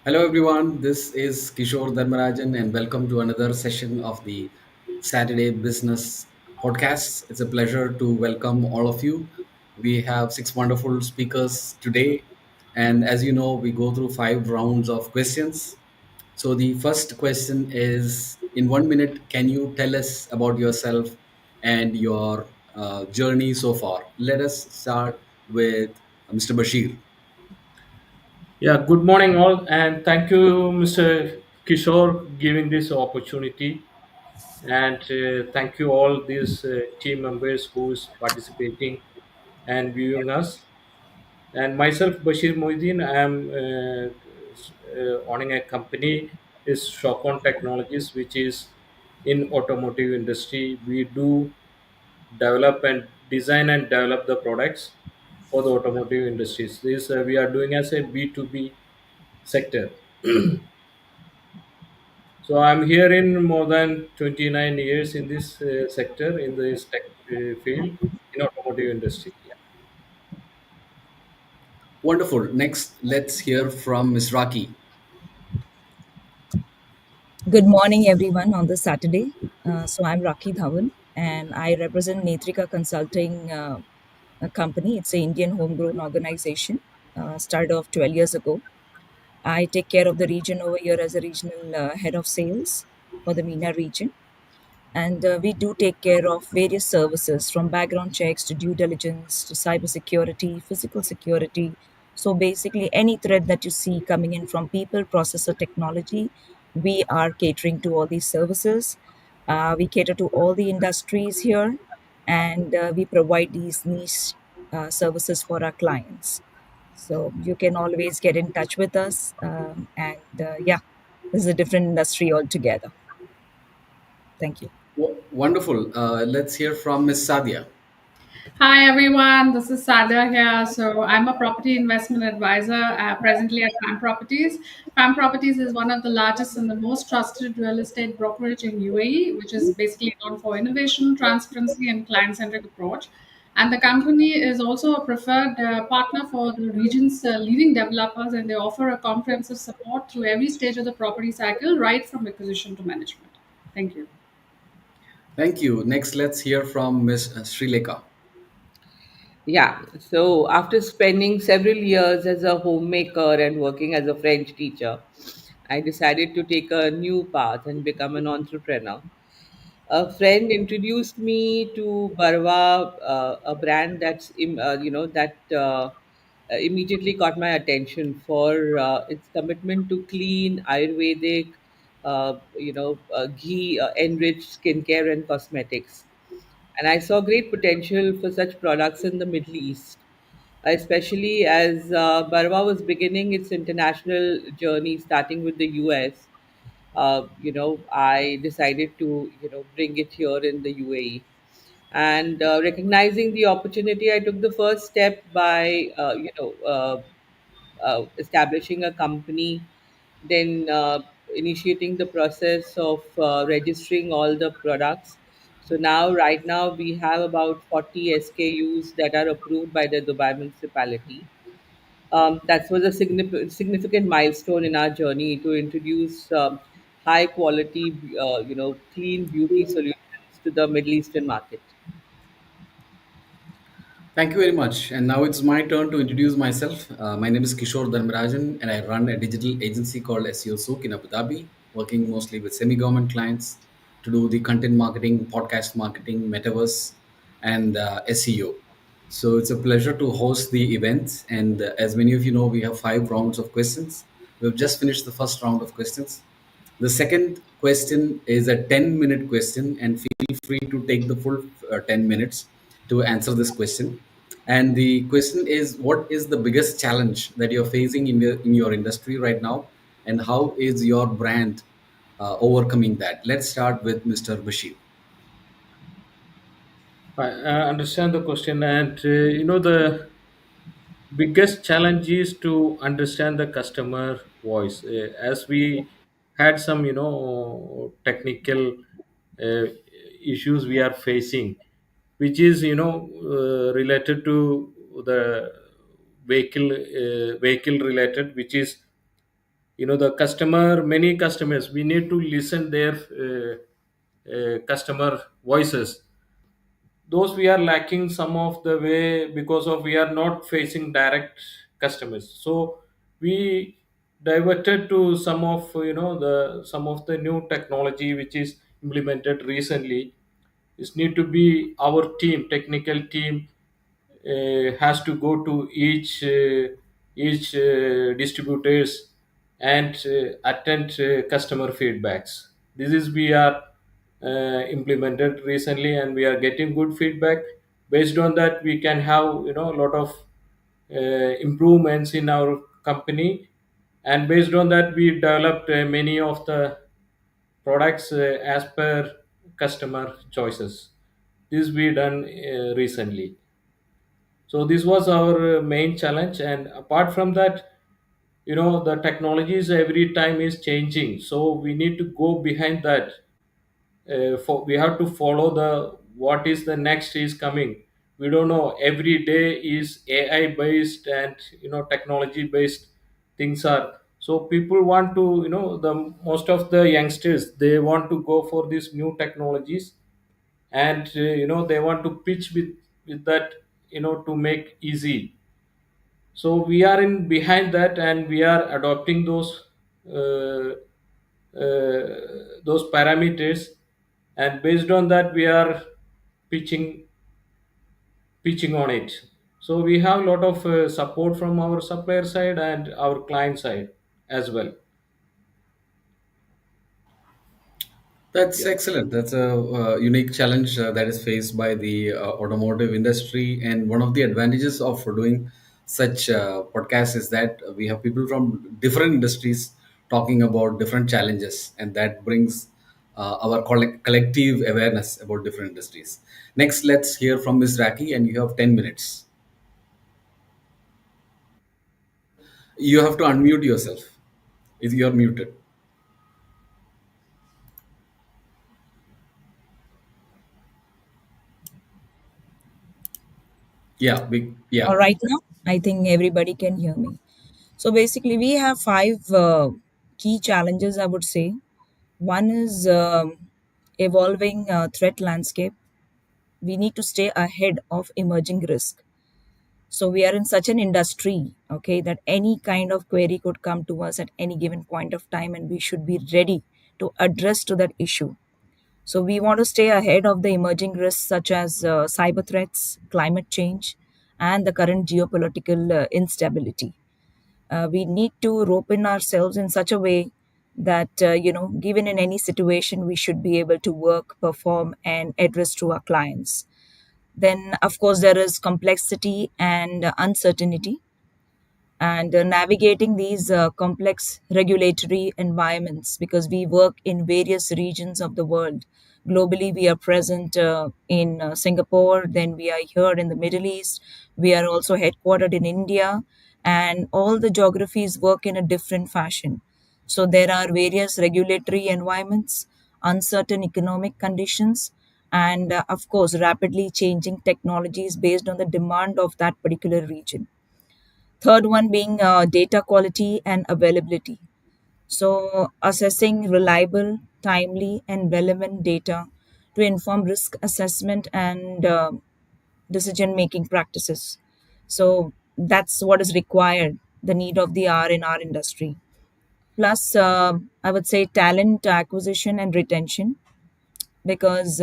Hello, everyone. This is Kishore Dharmarajan, and welcome to another session of the Saturday Business Podcast. It's a pleasure to welcome all of you. We have six wonderful speakers today, and as you know, we go through five rounds of questions. So, the first question is: in 1 minute, can you tell us about yourself and your journey so far? Let us start with Mr. Bashir. Yeah, good morning all, and thank you, Mr. Kishore, giving this opportunity, and thank you all these team members who is participating and viewing us. And myself, Bashir Moideen, I am owning a company is Shokon Technologies, which is in automotive industry. We do develop and design and develop the products for the automotive industries. This we are doing as a B2B sector. So I'm here in more than 29 years in this sector, in this tech field, in automotive industry. Yeah. Wonderful. Next, let's hear from Ms. Raki. Good morning, everyone, on this Saturday. So I'm Rakhi Dhawan, and I represent Netrika Consulting a company. It's an Indian homegrown organization, started off 12 years ago. I take care of the region over here as a regional head of sales for the MENA region. And we do take care of various services from background checks to due diligence to cybersecurity, physical security. So basically, any threat that you see coming in from people, process, or technology, we are catering to all these services. We cater to all the industries here, and we provide these niche services for our clients. So you can always get in touch with us. And this is a different industry altogether. Thank you. Wonderful. Let's hear from Ms. Sadia. Hi everyone, this is Sada here. So I'm a property investment advisor presently at Prime Properties. Prime Properties is one of the largest and the most trusted real estate brokerage in UAE, which is basically known for innovation, transparency, and client-centric approach. And the company is also a preferred partner for the region's leading developers, and they offer a comprehensive support through every stage of the property cycle, right from acquisition to management. Thank you. Thank you. Next, let's hear from Ms. Srileka. Yeah, so after spending several years as a homemaker and working as a French teacher, I decided to take a new path and become an entrepreneur. A friend introduced me to Barwa, a brand that immediately caught my attention for its commitment to clean Ayurvedic, ghee enriched skincare and cosmetics. And I saw great potential for such products in the Middle East, especially as Barwa was beginning its international journey, starting with the US. I decided to, bring it here in the UAE. And recognizing the opportunity, I took the first step by, establishing a company, then initiating the process of registering all the products. So now, right now, we have about 40 SKUs that are approved by the Dubai municipality. That was a significant milestone in our journey to introduce high quality, clean beauty solutions to the Middle Eastern market. Thank you very much. And now it's my turn to introduce myself. My name is Kishore Dharmarajan, and I run a digital agency called SEO Souk in Abu Dhabi, working mostly with semi government clients to do the content marketing, podcast marketing, metaverse, and SEO. So it's a pleasure to host the event. And as many of you know, we have five rounds of questions. We've just finished the first round of questions. The second question is a 10-minute question, and feel free to take the full 10 minutes to answer this question. And the question is: what is the biggest challenge that you're facing in your industry right now, and how is your brand overcoming that? Let's start with Mr. Bashir. I understand the question, and the biggest challenge is to understand the customer voice. As we had some, technical uh, issues we are facing, which is related to the vehicle related, which is The customer, many customers, we need to listen their customer voices. Those we are lacking some of the way because of we are not facing direct customers. So we diverted to some of the some of the new technology which is implemented recently. This need to be our team, technical team, has to go to each distributors and attend customer feedbacks. This is we are implemented recently, and we are getting good feedback. Based on that, we can have a lot of improvements in our company, and based on that, we developed many of the products as per customer choices. This we done recently. So this was our main challenge, and apart from that, the technologies every time is changing, so we need to go behind that. For we have to follow the what is the next is coming. We don't know, every day is AI based and technology based things are. So people want to, the most of the youngsters, they want to go for these new technologies, and they want to pitch with that, to make easy. So we are in behind that, and we are adopting uh, those parameters, and based on that we are pitching pitching on it. So we have a lot of support from our supplier side and our client side as well. That's Yeah. excellent. That's a unique challenge that is faced by the automotive industry. And one of the advantages of doing such podcasts is that we have people from different industries talking about different challenges, and that brings our collective awareness about different industries. Next, let's hear from Ms. Raki, and you have 10 minutes. You have to unmute yourself if you're muted. Yeah, big, yeah. All right, now I think everybody can hear me. So basically, we have five key challenges, I would say. One is evolving threat landscape. We need to stay ahead of emerging risk. So we are in such an industry, okay, that any kind of query could come to us at any given point of time, and we should be ready to address to that issue. So we want to stay ahead of the emerging risks such as cyber threats, climate change, and the current geopolitical instability. We need to rope in ourselves in such a way that given in any situation, we should be able to work, perform, and address to our clients. Then, of course, there is complexity and uncertainty, and navigating these complex regulatory environments, because we work in various regions of the world. Globally, we are present in Singapore, then we are here in the Middle East, we are also headquartered in India, and all the geographies work in a different fashion. So there are various regulatory environments, uncertain economic conditions, and of course, rapidly changing technologies based on the demand of that particular region. Third one being data quality and availability. So, assessing reliable, timely, and relevant data to inform risk assessment and decision making practices. So, that's what is required, the need of the hour in our industry. Plus, I would say talent acquisition and retention, because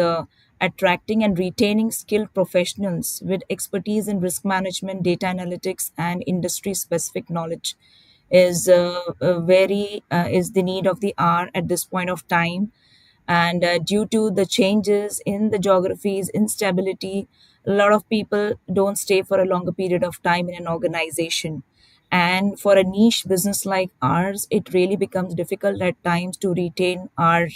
attracting and retaining skilled professionals with expertise in risk management, data analytics, and industry specific knowledge is the need of the hour at this point of time. And due to the changes in the geographies, instability, a lot of people don't stay for a longer period of time in an organization. And for a niche business like ours, it really becomes difficult at times to retain our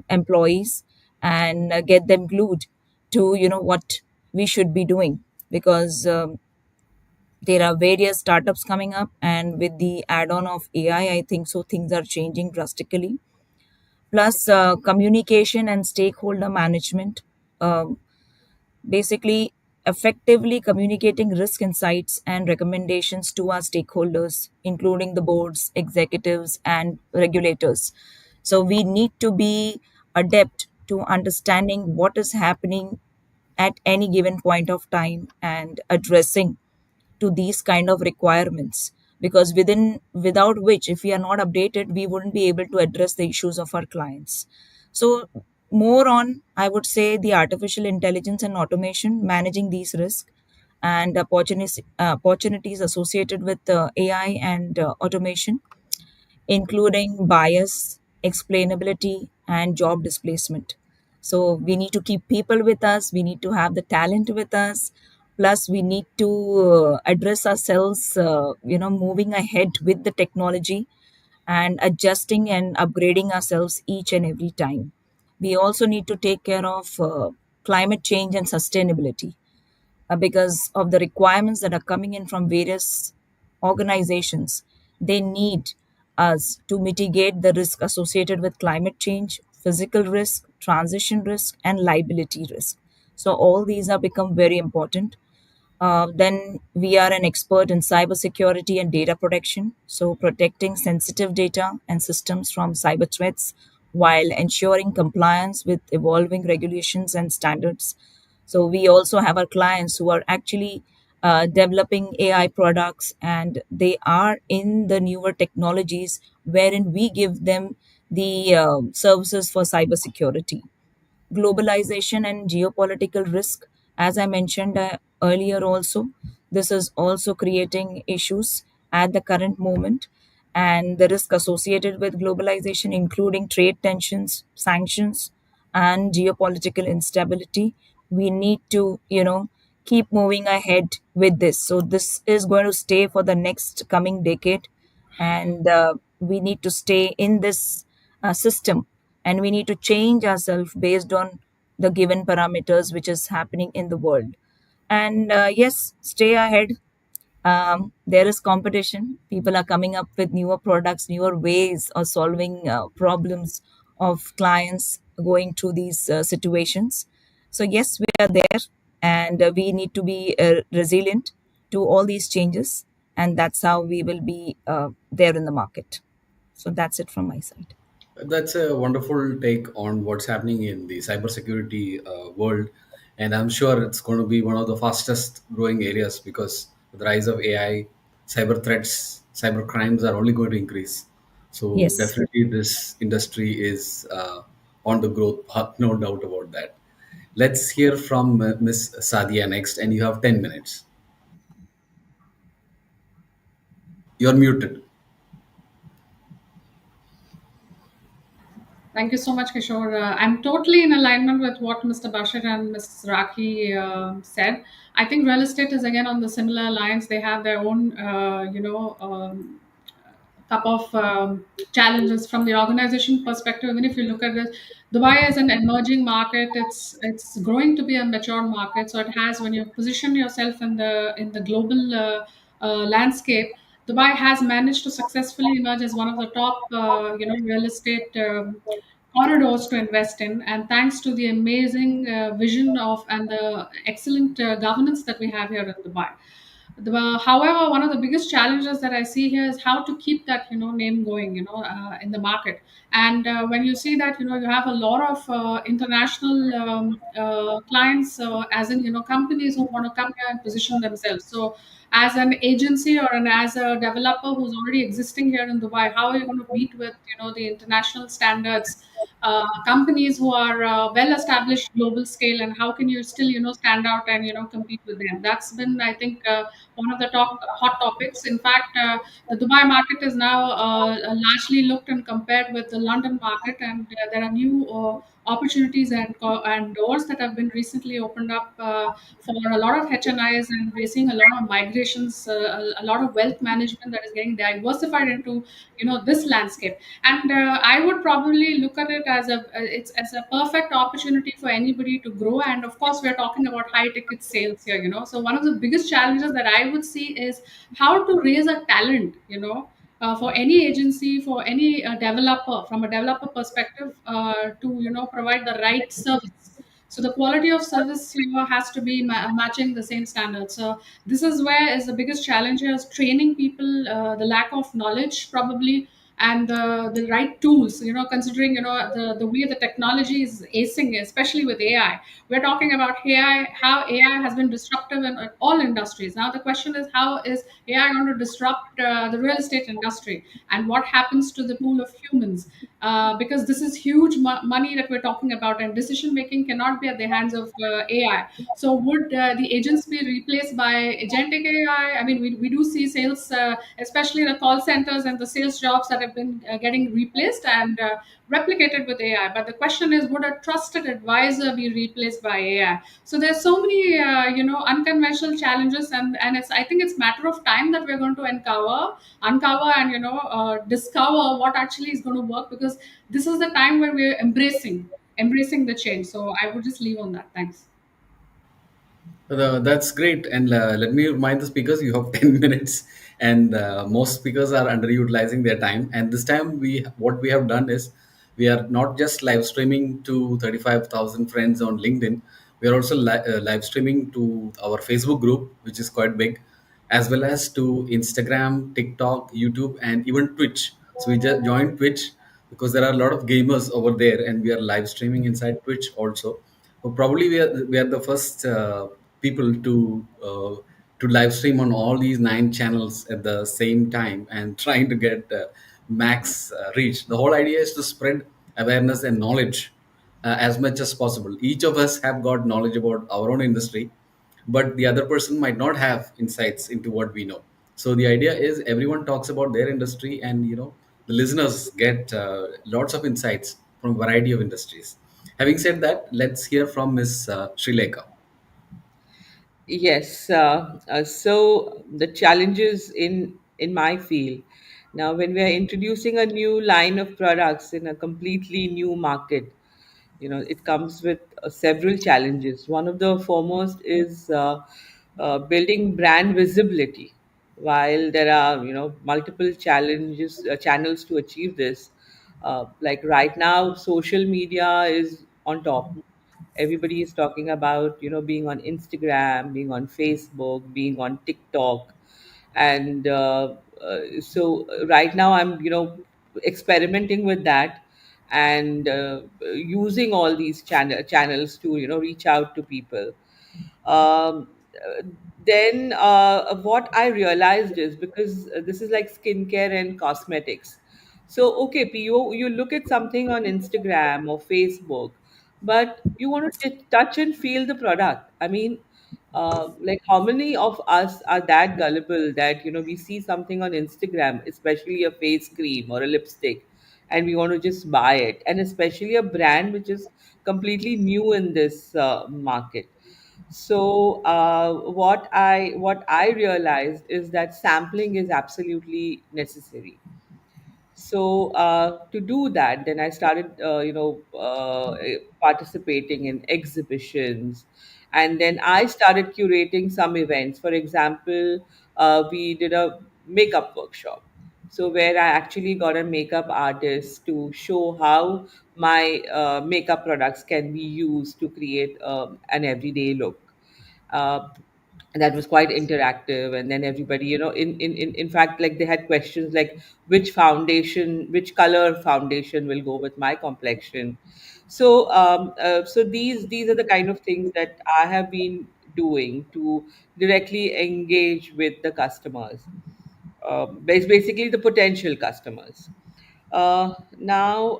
employees and get them glued to what we should be doing, because there are various startups coming up, and with the add-on of AI, I think so things are changing drastically. Plus communication and stakeholder management. um, Basically, effectively communicating risk insights and recommendations to our stakeholders, including the boards, executives, and regulators. So we need to be adept to understanding what is happening at any given point of time and addressing to these kind of requirements, because without which, if we are not updated, we wouldn't be able to address the issues of our clients. So more on, I would say, the artificial intelligence and automation managing these risks and opportunities associated with AI and automation, including bias, explainability, and job displacement. So we need to keep people with us, we need to have the talent with us, plus we need to address ourselves, moving ahead with the technology and adjusting and upgrading ourselves each and every time. We also need to take care of climate change and sustainability, because of the requirements that are coming in from various organizations. They need us to mitigate the risk associated with climate change, physical risk, transition risk, and liability risk. So all these have become very important. Then we are an expert in cybersecurity and data protection, so protecting sensitive data and systems from cyber threats while ensuring compliance with evolving regulations and standards. So we also have our clients who are actually developing AI products, and they are in the newer technologies wherein we give them the services for cybersecurity. Globalization and geopolitical risk, as I mentioned earlier also, this is also creating issues at the current moment. And the risk associated with globalization, including trade tensions, sanctions, and geopolitical instability, we need to, keep moving ahead with this. So this is going to stay for the next coming decade, and we need to stay in this system, and we need to change ourselves based on the given parameters which is happening in the world. And yes, stay ahead. There is competition, people are coming up with newer products, newer ways of solving problems of clients going through these situations. So yes, we are there, and we need to be resilient to all these changes, and that's how we will be there in the market. So that's it from my side. That's a wonderful take on what's happening in the cybersecurity world, and I'm sure it's going to be one of the fastest growing areas because with the rise of AI, cyber threats, cyber crimes are only going to increase. So Yes. definitely, this industry is on the growth path, no doubt about that. Let's hear from Miss Sadia next, and you have 10 minutes. You're muted. Thank you so much, Kishore. I'm totally in alignment with what Mr. Bashir and Ms. Raki said. I think real estate is again on the similar lines. They have their own, cup of challenges from the organization perspective. Even if you look at this, Dubai is an emerging market. It's growing to be a mature market. So it has, when you position yourself in the global landscape, Dubai has managed to successfully emerge as one of the top, real estate corridors to invest in. And thanks to the amazing vision of and the excellent governance that we have here in Dubai. However, one of the biggest challenges that I see here is how to keep that name going, in the market. And when you see that you have a lot of international clients, as in companies who want to come here and position themselves. So, as an agency or as a developer who's already existing here in Dubai, how are you going to meet with the international standards? Companies who are well established global scale, and how can you still stand out and compete with them? That's been, I think, one of the top hot topics. In fact, the Dubai market is now largely looked and compared with the London market, and there are new opportunities and doors that have been recently opened up for a lot of HNIs, and we're seeing a lot of migrations, a lot of wealth management that is getting diversified into this landscape. And I would probably look at it as a perfect opportunity for anybody to grow. And of course, we're talking about high ticket sales here. So one of the biggest challenges that I would see is how to raise a talent. For any agency, for any developer, from a developer perspective, to provide the right service. So the quality of service has to be matching the same standard. So this is where is the biggest challenge here, is training people, the lack of knowledge probably, and the right tools, considering the way the technology is acing, especially with AI. We're talking about AI, how AI has been disruptive in all industries. Now the question is, how is AI going to disrupt the real estate industry, and what happens to the pool of humans? Because this is huge money that we're talking about, and decision making cannot be at the hands of AI. So would the agents be replaced by agentic AI? I mean, we do see sales, especially the call centers and the sales jobs that have been getting replaced and replicated with AI. But the question is, would a trusted advisor be replaced by AI? So there's so many, unconventional challenges, and it's, I think it's matter of time that we're going to uncover and discover what actually is going to work, because this is the time where we're embracing the change. So I would just leave on that. Thanks. That's great. And let me remind the speakers you have 10 minutes, and most speakers are underutilizing their time. And this time, what we have done is we are not just live streaming to 35,000 friends on LinkedIn, we are also live streaming to our Facebook group, which is quite big, as well as to Instagram, TikTok, YouTube, and even Twitch. So we just joined Twitch because there are a lot of gamers over there, and we are live streaming inside Twitch also. So probably we are the first people to live stream on all these 9 channels at the same time and trying to get max reach. The whole idea is to spread awareness and knowledge as much as possible. Each of us have got knowledge about our own industry, but the other person might not have insights into what we know. So the idea is everyone talks about their industry, and the listeners get lots of insights from a variety of industries. Having said that, let's hear from Miss Srileka. Yes. So the challenges in my field now, when we are introducing a new line of products in a completely new market, it comes with several challenges. One of the foremost is building brand visibility. While there are multiple challenges channels to achieve this, like right now, social media is on top. Everybody is talking about being on Instagram, being on Facebook, being on TikTok, and right now I'm experimenting with that, and using all these channels to reach out to people. Um, uh, then what I realized is, because this is like skincare and cosmetics. So okay, you look at something on Instagram or Facebook, but you want to touch and feel the product. I mean, like, how many of us are that gullible that we see something on Instagram, especially a face cream or a lipstick, and we want to just buy it, and especially a brand which is completely new in this market. So what I realized is that sampling is absolutely necessary. So to do that, then I started, participating in exhibitions, and then I started curating some events. For example, we did a makeup workshop, so where I actually got a makeup artist to show how my makeup products can be used to create an everyday look. Uh, that was quite interactive, and then everybody, in fact, like, they had questions like, which color foundation will go with my complexion. So these are the kind of things that I have been doing to directly engage with the customers, basically the potential customers. Now,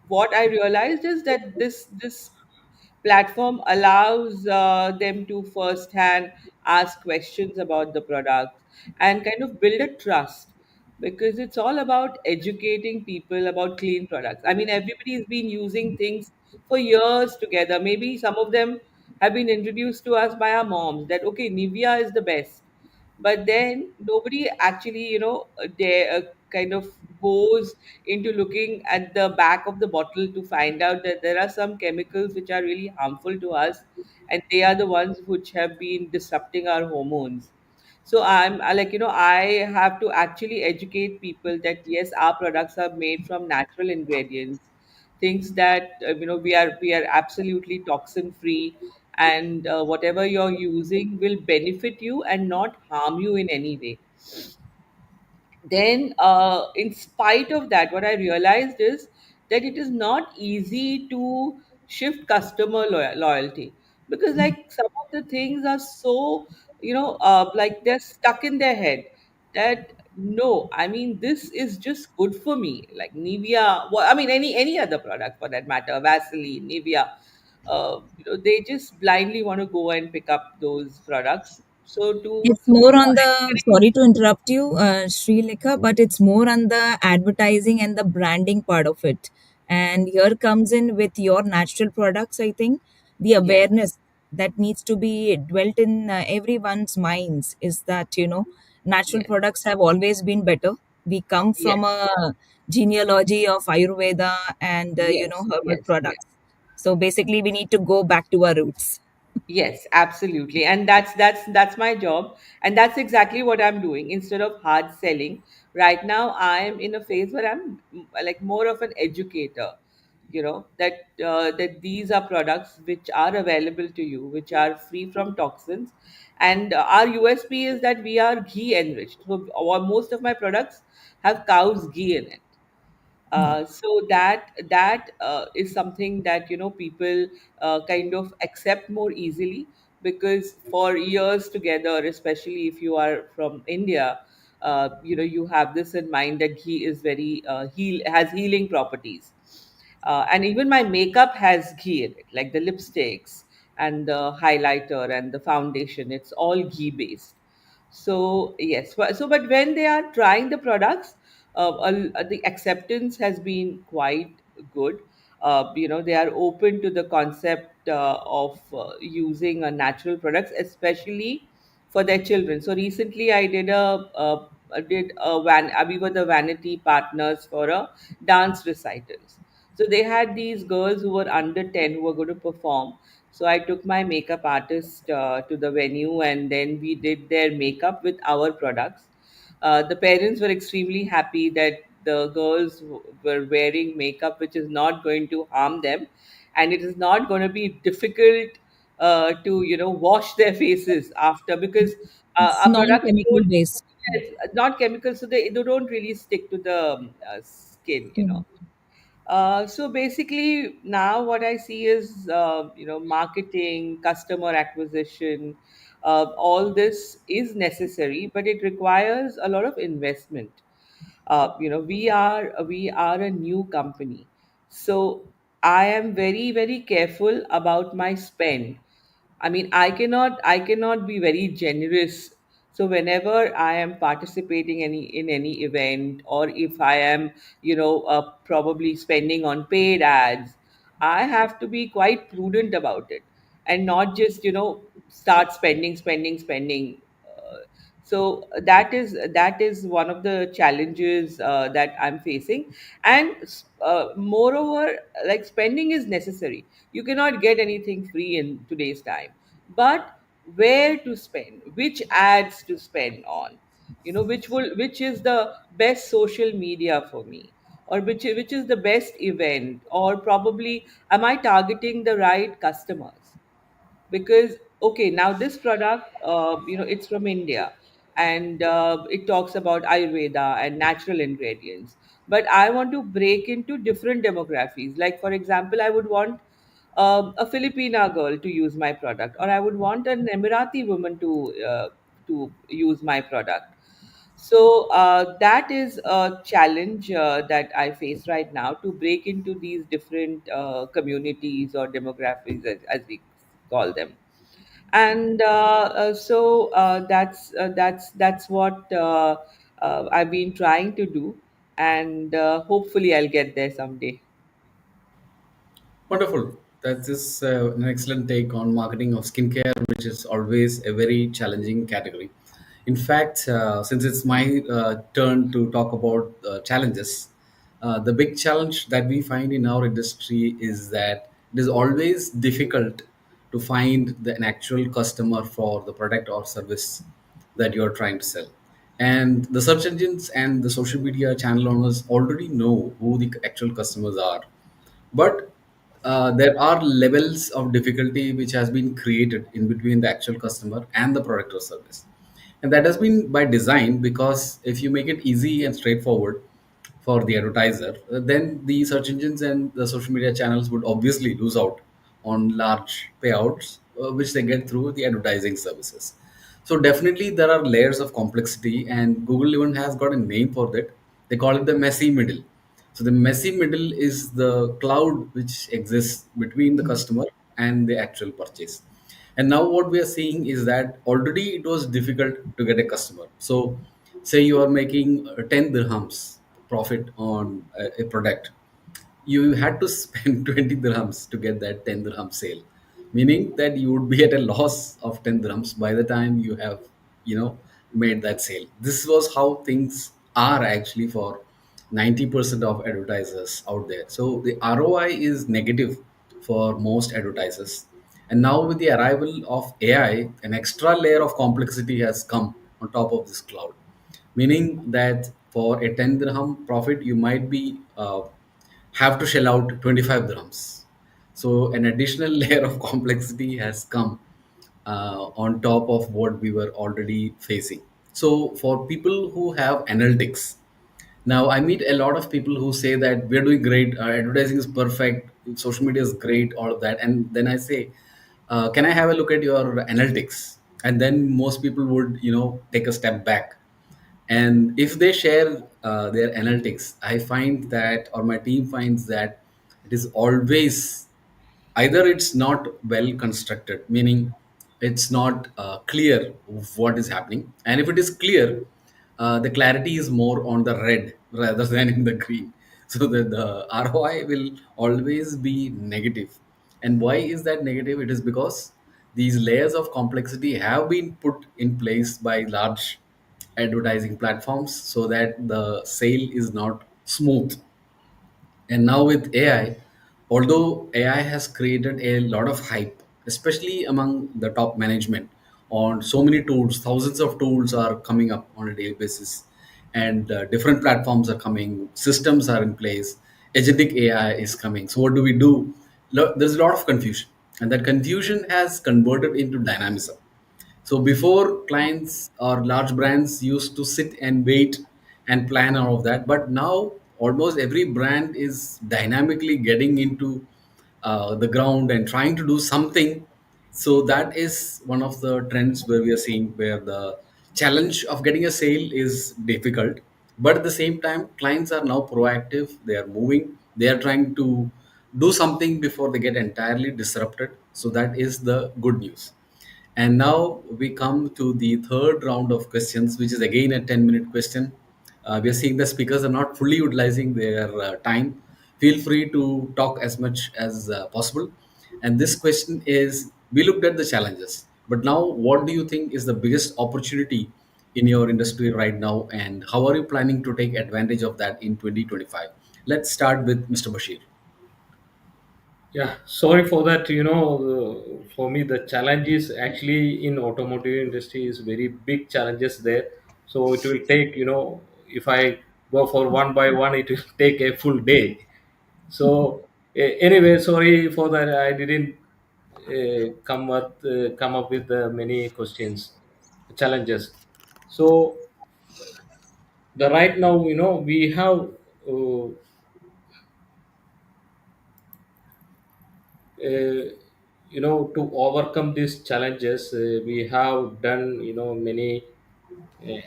what I realized is that this platform allows them to firsthand ask questions about the product and kind of build a trust, because it's all about educating people about clean products. I mean, everybody's been using things for years together. Maybe some of them have been introduced to us by our moms that, okay, Nivea is the best, but then nobody actually they kind of goes into looking at the back of the bottle to find out that there are some chemicals which are really harmful to us, and they are the ones which have been disrupting our hormones. So I have to actually educate people that yes, our products are made from natural ingredients, thinks that we are absolutely toxin free, and whatever you're using will benefit you and not harm you in any way. Then in spite of that, what I realized is that it is not easy to shift customer loyalty, because like some of the things are so, like they're stuck in their head that no, I mean, this is just good for me, like Nivea, well, I mean, any other product for that matter, Vaseline, Nivea. They just blindly want to go and pick up those products. So to It's more on the, encourage. sorry to interrupt you, Sri Lekha, but it's more on the advertising and the branding part of it. And here comes in with your natural products, I think. The Yes, awareness that needs to be dwelt in everyone's minds is that, natural yes, products have always been better. We come yes, from a genealogy of Ayurveda and, yes, herbal yes, yes. products. So basically, we need to go back to our roots. Yes, absolutely. And that's my job. And that's exactly what I'm doing. Instead of hard selling, right now I am in a phase where I'm like more of an educator, that these are products which are available to you, which are free from toxins. And our USP is that we are ghee enriched. So most of my products have cow's ghee in it. Yeah. So that is something that people kind of accept more easily, because for years together, especially if you are from India, you have this in mind that ghee is very has healing properties. And even my makeup has ghee in it, like the lipsticks and the highlighter and the foundation, it's all ghee based. So yes, but when they are trying the products, the acceptance has been quite good. They are open to the concept of using natural products, especially for their children. So recently, I did a we were the vanity partners for a dance recitals. So they had these girls who were under 10 who were going to perform. So I took my makeup artist to the venue, and then we did their makeup with our products. The parents were extremely happy that the girls were wearing makeup which is not going to harm them, and it is not going to be difficult to wash their faces after, because It's our products non-chemical don't. based. Yes, not chemicals, so they don't really stick to the skin. Skin. So basically, now what I see is, marketing, customer acquisition, all this is necessary, but it requires a lot of investment. We are a new company, so I am very very careful about my spend. I mean, I cannot be very generous. So whenever I am participating in any event, or if I am, probably spending on paid ads, I have to be quite prudent about it, and not just start spending. So that is one of the challenges that I'm facing. And moreover, like, spending is necessary. You cannot get anything free in today's time. But where to spend, which ads to spend on, which is the best social media for me, or which is the best event, or probably am I targeting the right customers? Because okay, now this product, it's from India, and it talks about Ayurveda and natural ingredients, but I want to break into different demographies. Like, for example, I would want a Filipina girl to use my product, or I would want an Emirati woman to use my product. So that is a challenge that I face right now, to break into these different communities or demographics, as we call them. And that's what I've been trying to do, and hopefully I'll get there someday. Wonderful. That is an excellent take on marketing of skincare, which is always a very challenging category. In fact, since it's my turn to talk about challenges, the big challenge that we find in our industry is that it is always difficult to find an actual customer for the product or service that you're trying to sell. And the search engines and the social media channel owners already know who the actual customers are, But there are levels of difficulty which has been created in between the actual customer and the product or service, and that has been by design, because if you make it easy and straightforward for the advertiser, then the search engines and the social media channels would obviously lose out on large payouts which they get through the advertising services. So definitely there are layers of complexity, and Google even has got a name for that. They call it the messy middle. So the messy middle is the cloud which exists between the customer and the actual purchase. And now what we are seeing is that already it was difficult to get a customer. So say you are making 10 dirhams profit on a product, you had to spend 20 dirhams to get that 10 dirham sale, meaning that you would be at a loss of 10 dirhams by the time you have, made that sale. This was how things are actually for 90% of advertisers out there. So the ROI is negative for most advertisers. And now with the arrival of AI, an extra layer of complexity has come on top of this cloud, meaning that for a 10 dirham profit you might be have to shell out 25 dirhams. So an additional layer of complexity has come on top of what we were already facing. So for people who have analytics, now I meet a lot of people who say that we're doing great, advertising is perfect, social media is great, all of that, and then I say, can I have a look at your analytics? And then most people would, take a step back, and if they share their analytics, I find that, or my team finds that, it is always either it's not well constructed, meaning it's not clear what is happening, and if it is clear, the clarity is more on the red rather than in the green. So the ROI will always be negative. And why is that negative? It is because these layers of complexity have been put in place by large advertising platforms so that the sale is not smooth. And now with AI, although AI has created a lot of hype, especially among the top management, on so many tools, thousands of tools are coming up on a daily basis, and different platforms are coming, systems are in place, agentic AI is coming. So what do we do? There's a lot of confusion, and that confusion has converted into dynamism. So before, clients or large brands used to sit and wait and plan all of that, but now almost every brand is dynamically getting into the ground and trying to do something. So that is one of the trends where we are seeing where the challenge of getting a sale is difficult, but at the same time, clients are now proactive. They are moving. They are trying to do something before they get entirely disrupted. So that is the good news. And now we come to the third round of questions, which is again a 10-minute question. We are seeing the speakers are not fully utilizing their time. Feel free to talk as much as possible. And this question is, we looked at the challenges, but now what do you think is the biggest opportunity in your industry right now? And how are you planning to take advantage of that in 2025? Let's start with Mr. Bashir. Yeah, sorry for that. For me, the challenge is actually in automotive industry is very big challenges there. So it will take, if I go for one by one, it will take a full day. So anyway, sorry for that. I didn't come up with many questions, challenges. So the right now, we have. Uh, to overcome these challenges, we have done many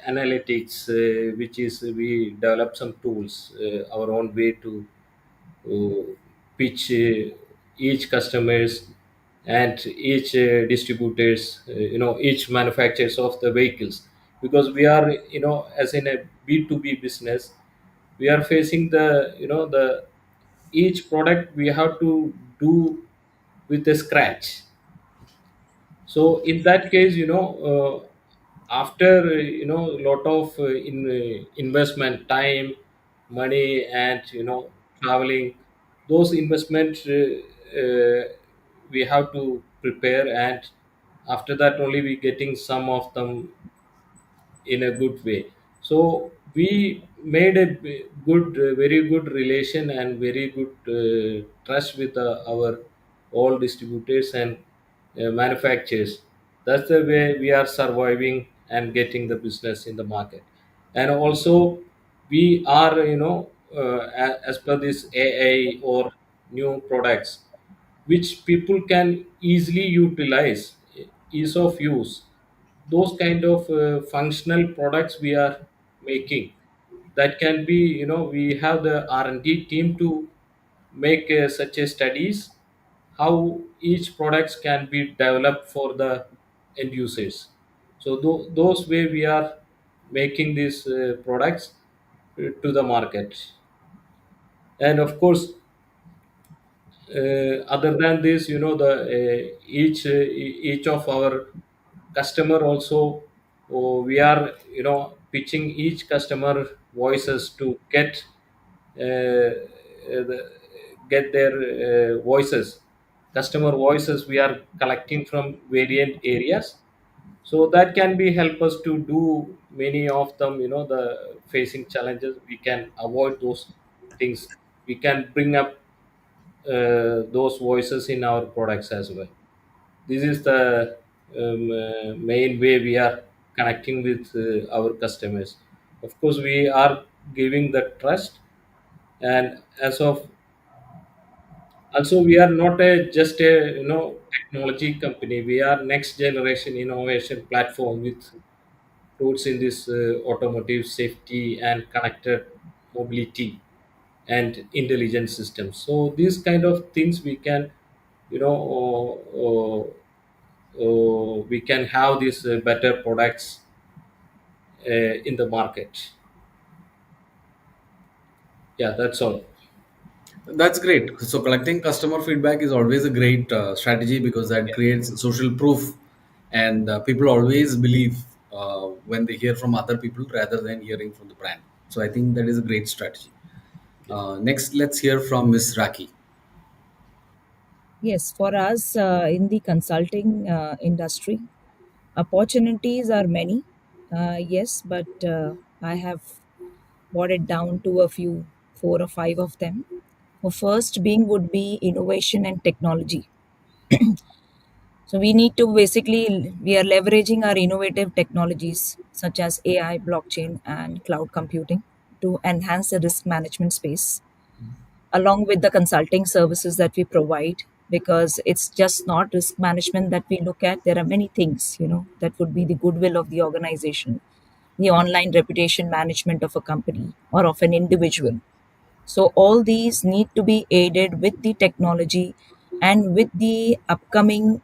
analytics, which is we develop some tools our own way to pitch each customers and each distributors, each manufacturers of the vehicles, because we are, as in a B2B business, we are facing the, the each product we have to do with a scratch. So in that case, after lot of investment, time, money, and traveling, those investments we have to prepare, and after that only we getting some of them in a good way. So we made a good, very good relation and very good trust with our all distributors and manufacturers. That's the way we are surviving and getting the business in the market. And also, we are, as per this AI or new products, which people can easily utilize, ease of use, those kind of functional products we are making, that can be, we have the R&D team to make such a studies how each products can be developed for the end users. So those way we are making these products to the market. And of course, other than this, the each of our customer also, we are, pitching each customer voices to the, get their voices, customer voices we are collecting from variant areas. So that can be help us to do many of them, the facing challenges, we can avoid those things, we can bring up those voices in our products as well. This is the main way we are connecting with our customers. Of course, we are giving the trust, and as of also we are not a just a technology company. We are next generation innovation platform with roots in this automotive safety and connected mobility and intelligent systems. So these kind of things we can, you know we can have these better products in the market. Yeah, that's all. That's great. So collecting customer feedback is always a great strategy because that Yeah, creates social proof, and people always believe when they hear from other people rather than hearing from the brand. So I think that is a great strategy. yeah. Next, let's hear from Miss Raki. Yes, for us in the consulting industry, opportunities are many. Yes, but I have brought it down to a few, four or five of them. The first being would be innovation and technology. So we need to basically, we are leveraging our innovative technologies such as AI, blockchain, and cloud computing to enhance the risk management space, along with the consulting services that we provide, because it's just not risk management that we look at. There are many things, that would be the goodwill of the organization, the online reputation management of a company or of an individual. So all these need to be aided with the technology and with the upcoming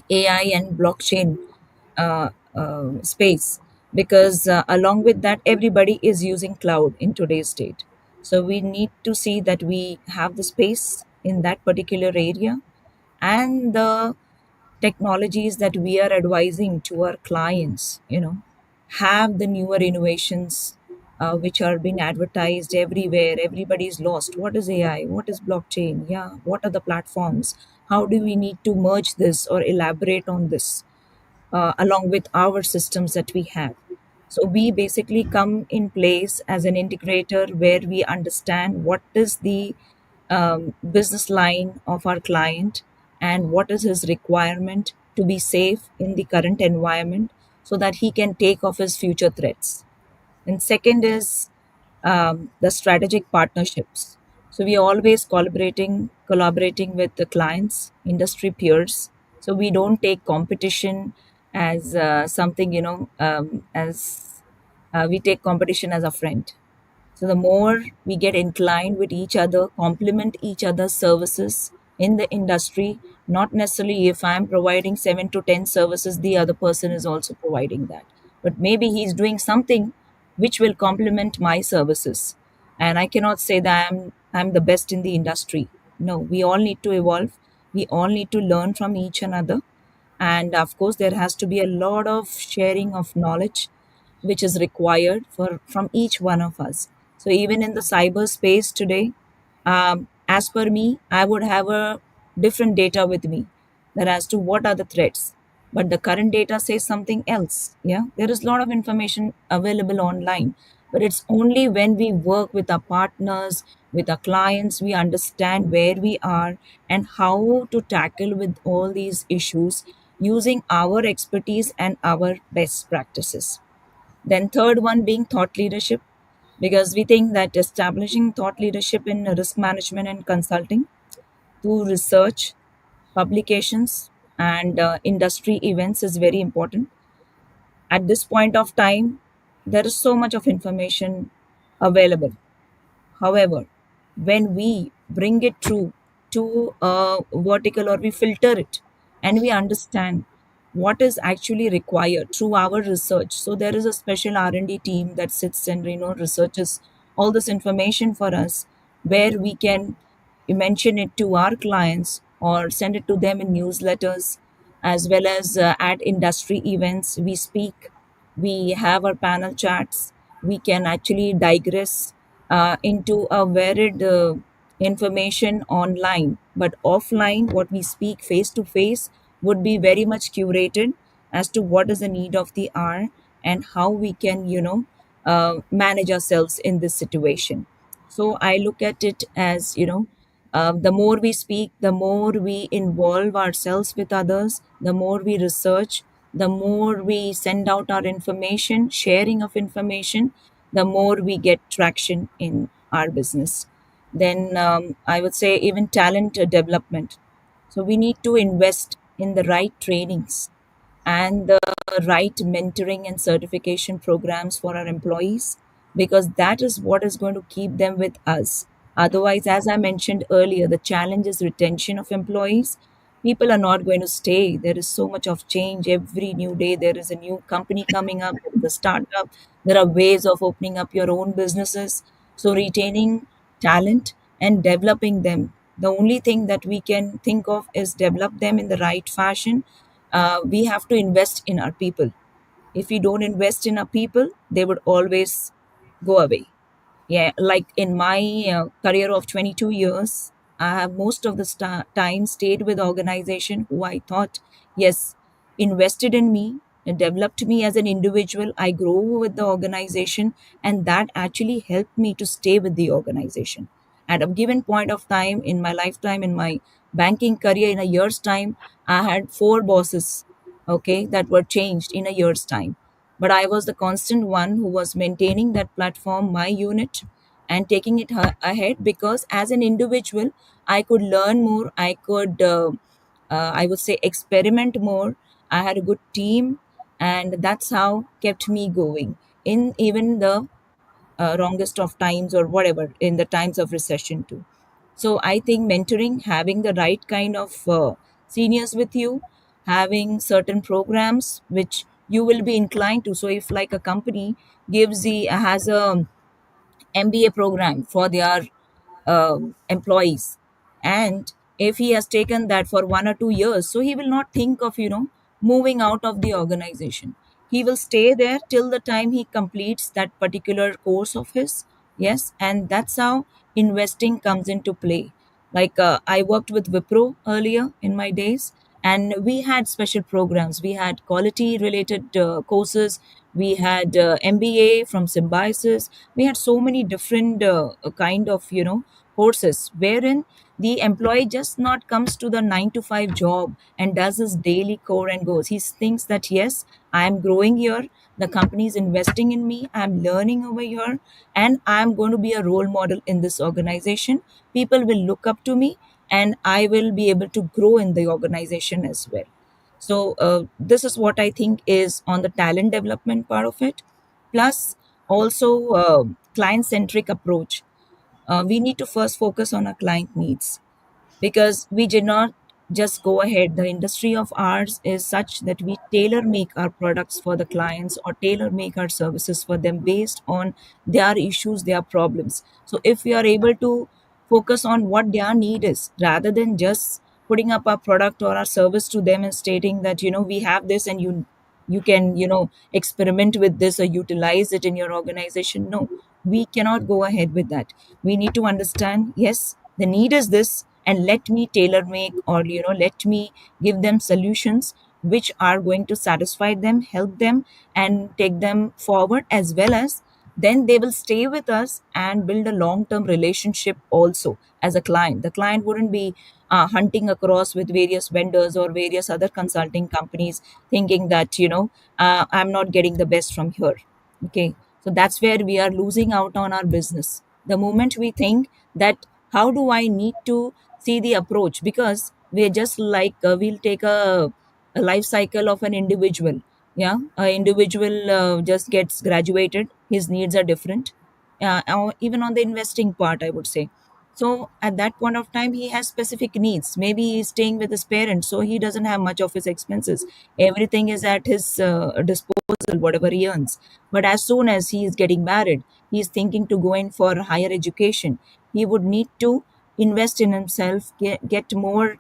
AI and blockchain space, because along with that, everybody is using cloud in today's date. So we need to see that we have the space in that particular area, and the technologies that we are advising to our clients, have the newer innovations which are being advertised everywhere. Everybody's lost. What is AI? What is blockchain? Yeah, what are the platforms? How do we need to merge this or elaborate on this along with our systems that we have? So we basically come in place as an integrator where we understand what is the business line of our client and what is his requirement to be safe in the current environment, so that he can take off his future threats. And second is the strategic partnerships. So we are always collaborating with the clients, industry peers. So we don't take competition as something, as we take competition as a friend. So the more we get inclined with each other, complement each other's services in the industry, not necessarily if I'm providing 7 to 10 services, the other person is also providing that. But maybe he's doing something which will complement my services. And I cannot say that I'm the best in the industry. No, we all need to evolve. We all need to learn from each another. And of course, there has to be a lot of sharing of knowledge which is required for from each one of us. So even in the cyberspace today, as per me, I would have a different data with me, that as to what are the threats. but the current data says something else. Yeah, there is a lot of information available online, but it's only when we work with our partners, with our clients, we understand where we are and how to tackle with all these issues using our expertise and our best practices. Then third one being thought leadership, because we think that establishing thought leadership in risk management and consulting through research, publications, and industry events is very important. At this point of time, there is so much of information available. However, when we bring it through to a vertical, or we filter it and we understand what is actually required through our research. So there is a special R&D team that sits and researches all this information for us, where we can mention it to our clients or send it to them in newsletters, as well as at industry events we speak, we have our panel chats, we can actually digress into a varied information online, but offline what we speak face to face would be very much curated as to what is the need of the hour and how we can manage ourselves in this situation. So I look at it as, the more we speak, the more we involve ourselves with others, the more we research, the more we send out our information, sharing of information, the more we get traction in our business. Then I would say even talent development. So we need to invest in the right trainings and the right mentoring and certification programs for our employees, because that is what is going to keep them with us. Otherwise, as I mentioned earlier, the challenge is retention of employees. People are not going to stay. There is so much of change every new day. There is a new company coming up, there is a startup, there are ways of opening up your own businesses. So retaining talent and developing them, the only thing that we can think of is develop them in the right fashion. We have to invest in our people. If we don't invest in our people, they would always go away. Yeah, like in my career of 22 years, I have most of the time stayed with organization who I thought, yes, invested in me and developed me as an individual. I grow with the organization, and that actually helped me to stay with the organization. At a given point of time in my lifetime, in my banking career, in a year's time, I had four bosses, okay, that were changed in a year's time, but I was the constant one who was maintaining that platform, my unit, and taking it ahead, because as an individual, I could learn more. I could, I would say, experiment more. I had a good team, and that's how kept me going in even the wrongest of times, or whatever, in the times of recession too. So I think mentoring, having the right kind of seniors with you, having certain programs which you will be inclined to. So if like a company gives the has a MBA program for their employees, and if he has taken that for 1 or 2 years, so he will not think of moving out of the organization. He will stay there till the time he completes that particular course of his. Yes, and that's how investing comes into play. Like I worked with Wipro earlier in my days, and we had special programs. We had quality related courses. We had MBA from Symbiosis. We had so many different kind of courses, wherein the employee just not comes to the 9 to 5 job and does his daily core and goes. He thinks that yes, I am growing here, the company is investing in me, I'm learning over here, and I'm going to be a role model in this organization. People will look up to me, and I will be able to grow in the organization as well. So this is what I think is on the talent development part of it. Plus, also client centric approach. We need to first focus on our client needs, because we did not just go ahead. The industry of ours is such that we tailor make our products for the clients, or tailor make our services for them based on their issues, their problems. So if we are able to focus on what their need is, rather than just putting up our product or our service to them and stating that we have this, and you can experiment with this or utilize it in your organization. No, we cannot go ahead with that. We need to understand, yes, the need is this, and let me tailor make, or let me give them solutions which are going to satisfy them, help them, and take them forward, as well as then they will stay with us and build a long term relationship also as a client. The client wouldn't be hunting across with various vendors or various other consulting companies, thinking that, I'm not getting the best from here. Okay, so that's where we are losing out on our business. The moment we think that, how do I need to see the approach? Because we're just like, we'll take a life cycle of an individual. Yeah, an individual just gets graduated, his needs are different. Or even on the investing part, I would say. So at that point of time, he has specific needs. Maybe he's staying with his parents, so he doesn't have much of his expenses. Everything is at his disposal, whatever he earns. But as soon as he is getting married, he is thinking to go in for higher education. He would need to invest in himself, get more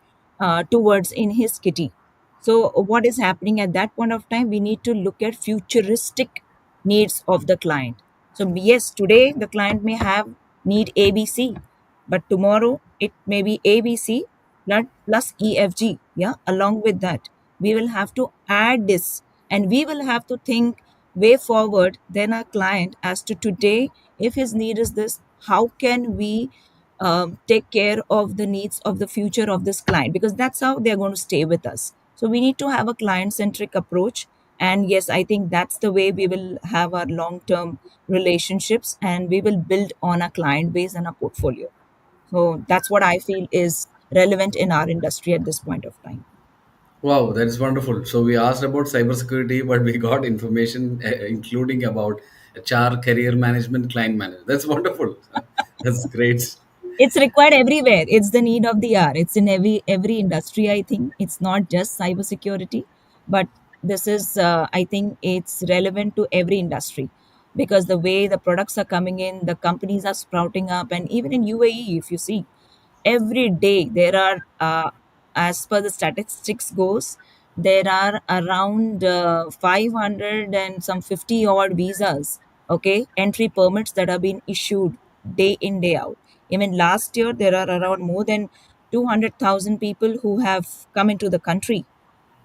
towards in his kitty. So what is happening at that point of time? We need to look at futuristic needs of the client. So yes, today the client may have need ABC, but tomorrow it may be ABC plus EFG. Yeah, along with that, we will have to add this, and we will have to think way forward than our client as to today. If his need is this, how can we take care of the needs of the future of this client? Because that's how they're going to stay with us. So we need to have a client centric approach. And yes, I think that's the way we will have our long term relationships, and we will build on a client base and a portfolio. So that's what I feel is relevant in our industry at this point of time. Wow, that is wonderful. So we asked about cybersecurity, but we got information including about HR, career management, client management. That's wonderful. That's great. It's required everywhere. It's the need of the hour. It's in every industry. I think it's not just cybersecurity, but this is I think it's relevant to every industry, because the way the products are coming in, the companies are sprouting up. And even in UAE, if you see, every day there are as per the statistics goes, there are around 500 and some 50 odd visas, okay, entry permits that are being issued day in day out. Even last year there are around more than 200,000 people who have come into the country.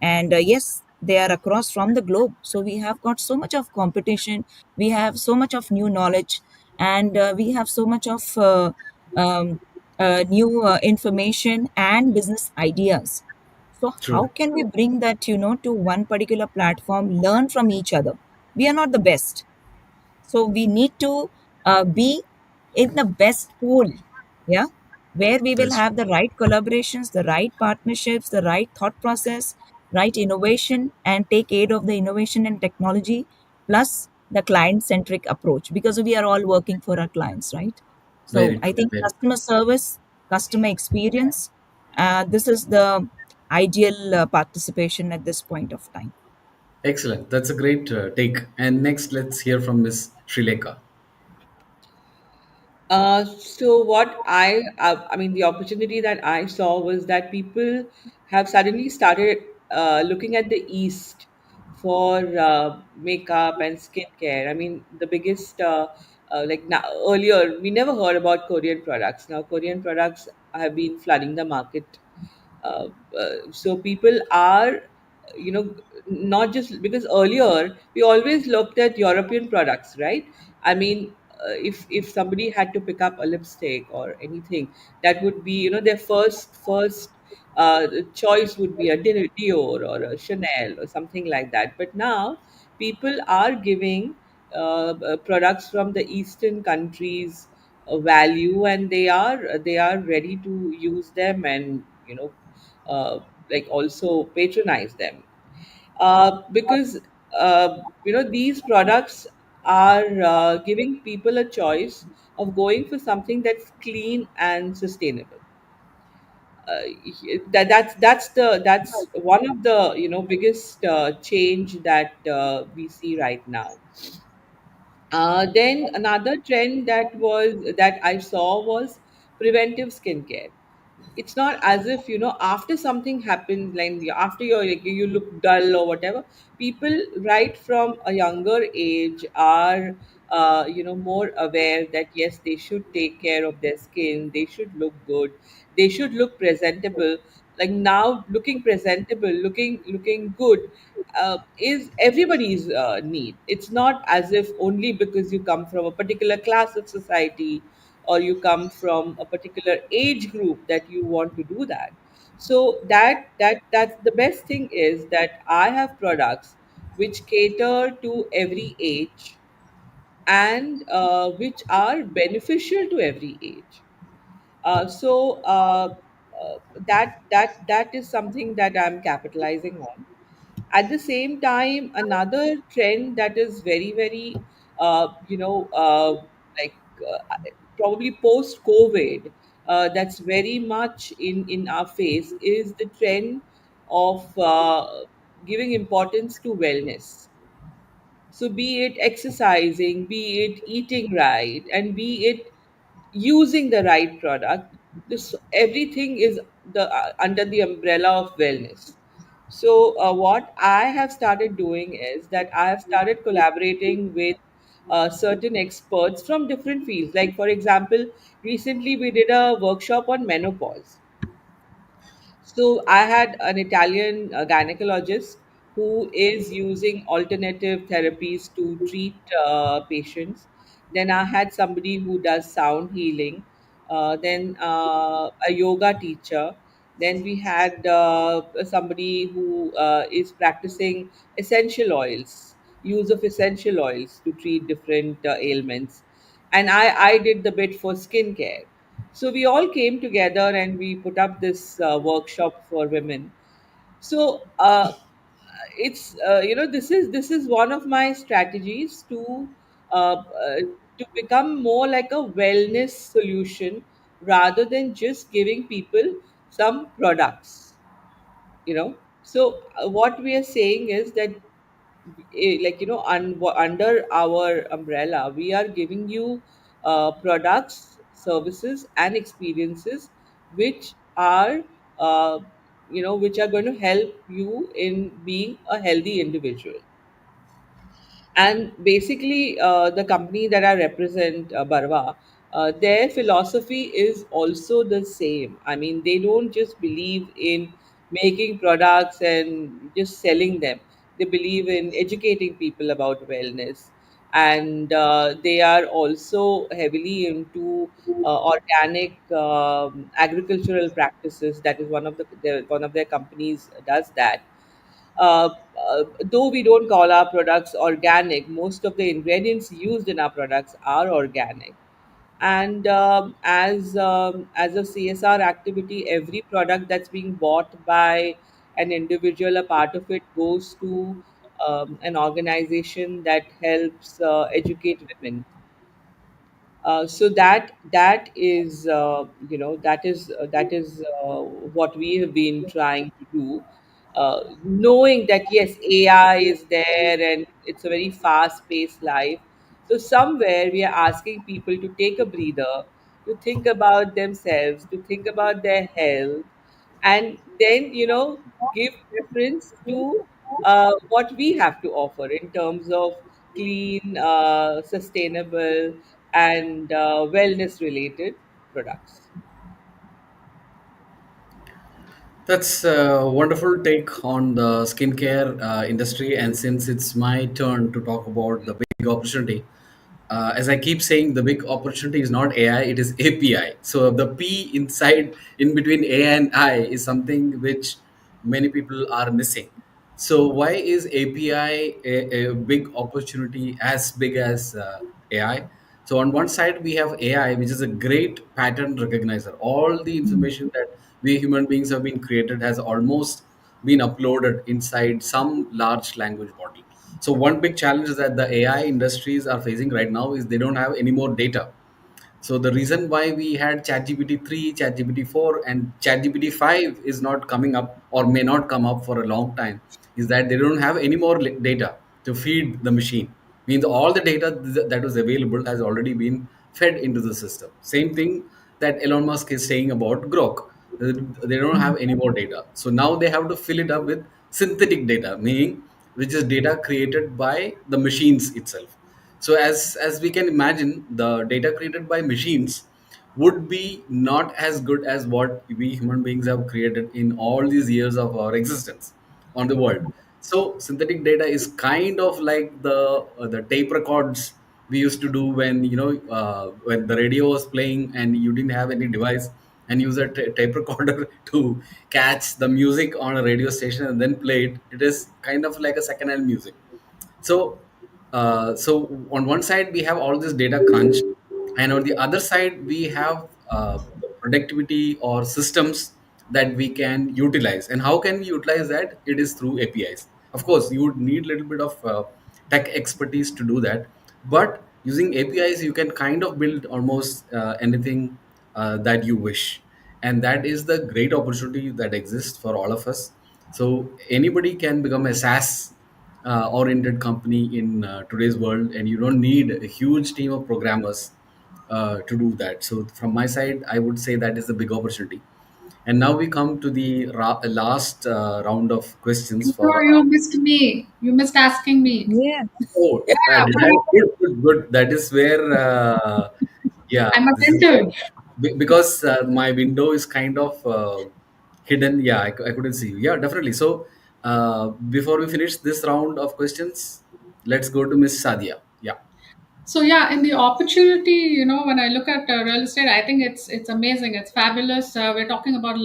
And yes, they are across from the globe, so we have got so much of competition, we have so much of new knowledge, and we have so much of um, new information and business ideas. So how True. can we bring that, to one particular platform, learn from each other? We are not the best, so we need to be in the best pool, yeah, where we will That's have the right collaborations, the right partnerships, the right thought process, right innovation, and take aid of the innovation and technology, plus the client centric approach, because we are all working for our clients, right? So very I true. think Very customer service, customer experience, this is the ideal participation at this point of time. excellent. That's a great take. And next, let's hear from Miss Srileka. So what I mean, the opportunity that I saw was that people have suddenly started looking at the East for makeup and skincare. I mean, the biggest, like now, earlier, we never heard about Korean products. Now, Korean products have been flooding the market. So people are, you know, not just because earlier we always looked at European products, right? I mean, if somebody had to pick up a lipstick or anything, that would be, their first choice would be a Dior or a Chanel or something like that. But now people are giving products from the Eastern countries a value, and they are ready to use them, and uh, like also patronize them, because these products are giving people a choice of going for something that's clean and sustainable. That's one of the biggest change that we see right now. Then another trend that I saw was preventive skincare. It's not as if after something happens, like after you look dull or whatever, people right from a younger age are more aware that yes, they should take care of their skin, they should look good, they should look presentable, like now looking presentable, looking good, is everybody's need. It's not as if only because you come from a particular class of society or you come from a particular age group that you want to do that. So that's the best thing, is that I have products which cater to every age, and which are beneficial to every age. So that is something that I'm capitalizing on. At the same time, another trend that is very like probably post COVID, that's very much in our face, is the trend of giving importance to wellness. So, be it exercising, be it eating right, and be it using the right product, this everything is the under the umbrella of wellness. So, what I have started doing is that I have started collaborating with certain experts from different fields. Like, for example, recently we did a workshop on menopause. So I had an Italian gynecologist who is using alternative therapies to treat patients. Then I had somebody who does sound healing. Then a yoga teacher. Then we had somebody who is practicing essential oils, use of essential oils to treat different ailments. And I did the bit for skincare. So we all came together and we put up this workshop for women. So this is one of my strategies to become more like a wellness solution rather than just giving people some products. So what we are saying is that, under our umbrella we are giving you products, services and experiences which are uh, which are going to help you in being a healthy individual. And basically, the company that I represent, Barwa, their philosophy is also the same. I mean, they don't just believe in making products and just selling them. They believe in educating people about wellness, and they are also heavily into organic agricultural practices. That is one of their companies does that. uh, though we don't call our products organic, most of the ingredients used in our products are organic. And as a CSR activity, every product that's being bought by an individual, a part of it goes to an organization that helps educate women. So that is what we have been trying to do, knowing that yes, AI is there and it's a very fast paced life. So somewhere we are asking people to take a breather, to think about themselves, to think about their health, and then give preference to what we have to offer in terms of clean, sustainable, and wellness related products. That's a wonderful take on the skincare industry. And since it's my turn to talk about the big opportunity, as I keep saying, the big opportunity is not AI, it is API. So the P inside, in between A and I, is something which many people are missing. So why is API a big opportunity as big as AI? So on one side we have AI, which is a great pattern recognizer. All the information that we human beings have been created has almost been uploaded inside some large language model. So one big challenge that the AI industries are facing right now is they don't have any more data. So the reason why we had ChatGPT 3, ChatGPT 4, and ChatGPT 5 is not coming up or may not come up for a long time is that they don't have any more data to feed the machine. Means all the data that was available has already been fed into the system. Same thing that Elon Musk is saying about Grok. They don't have any more data. So now they have to fill it up with synthetic data, meaning which is data created by the machines itself. So as we can imagine, the data created by machines would be not as good as what we human beings have created in all these years of our existence on the world. So synthetic data is kind of like the tape records we used to do when when the radio was playing and you didn't have any device and use a tape recorder to catch the music on a radio station and then play it. It is kind of like a second-hand music. So on one side we have all this data crunch, and on the other side we have productivity or systems that we can utilize. And how can we utilize that? It is through APIs. Of course, you would need a little bit of tech expertise to do that, but using APIs you can kind of build almost anything that you wish, and that is the great opportunity that exists for all of us. So anybody can become a SaaS oriented company in today's world, and you don't need a huge team of programmers to do that. So from my side I would say that is the big opportunity. And now we come to the last round of questions for Before you missed me. You missed asking me. Yeah. oh, Yeah, did I? Good, good, good. That is where yeah, I'm this is attentive. because my window is kind of hidden. Yeah, I couldn't see you. Yeah, definitely. So before we finish this round of questions, let's go to Miss Sadia. Yeah. So yeah, in the opportunity, when I look at real estate, I think it's amazing. It's fabulous. We're talking about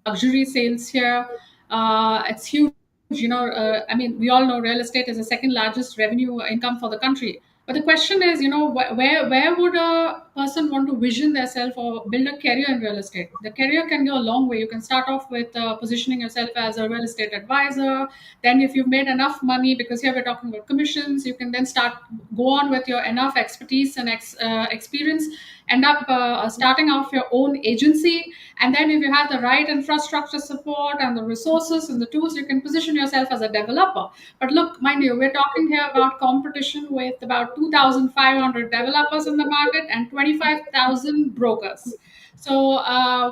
luxury sales here. It's huge. I mean, we all know real estate is the second largest revenue income for the country. But the question is, where would a person want to vision themselves or build a career in real estate? The career can go a long way. You can start off with positioning yourself as a real estate advisor. Then, if you've made enough money, because here we're talking about commissions, you can then go on with your enough expertise and experience, end up starting off your own agency. And then if you have the right infrastructure support and the resources and the tools, you can position yourself as a developer. But look, mind you, we're talking here about competition with about 2,500 developers in the market and 25,000 brokers. So